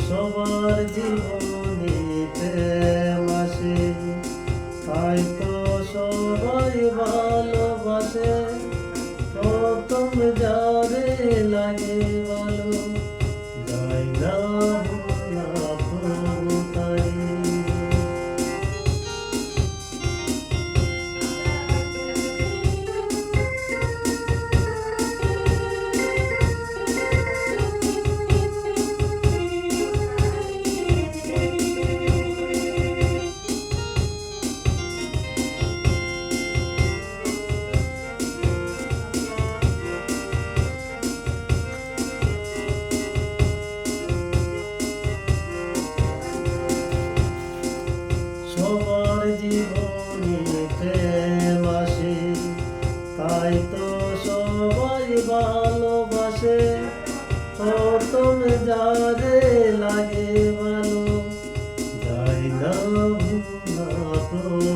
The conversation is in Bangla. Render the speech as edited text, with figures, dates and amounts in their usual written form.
সবার জীবনে প্রেম আসে, তাই তো সবাই ভালোবাসে। প্রথম যারে লাগে ভালো, যায় না ভোলা প্রভু তারে। সবার জীবনে প্রেম আসে, তাই তো সবাই ভালোবাসে। প্রথম যারে লাগে ভালো, যায় না ভোলা প্রভু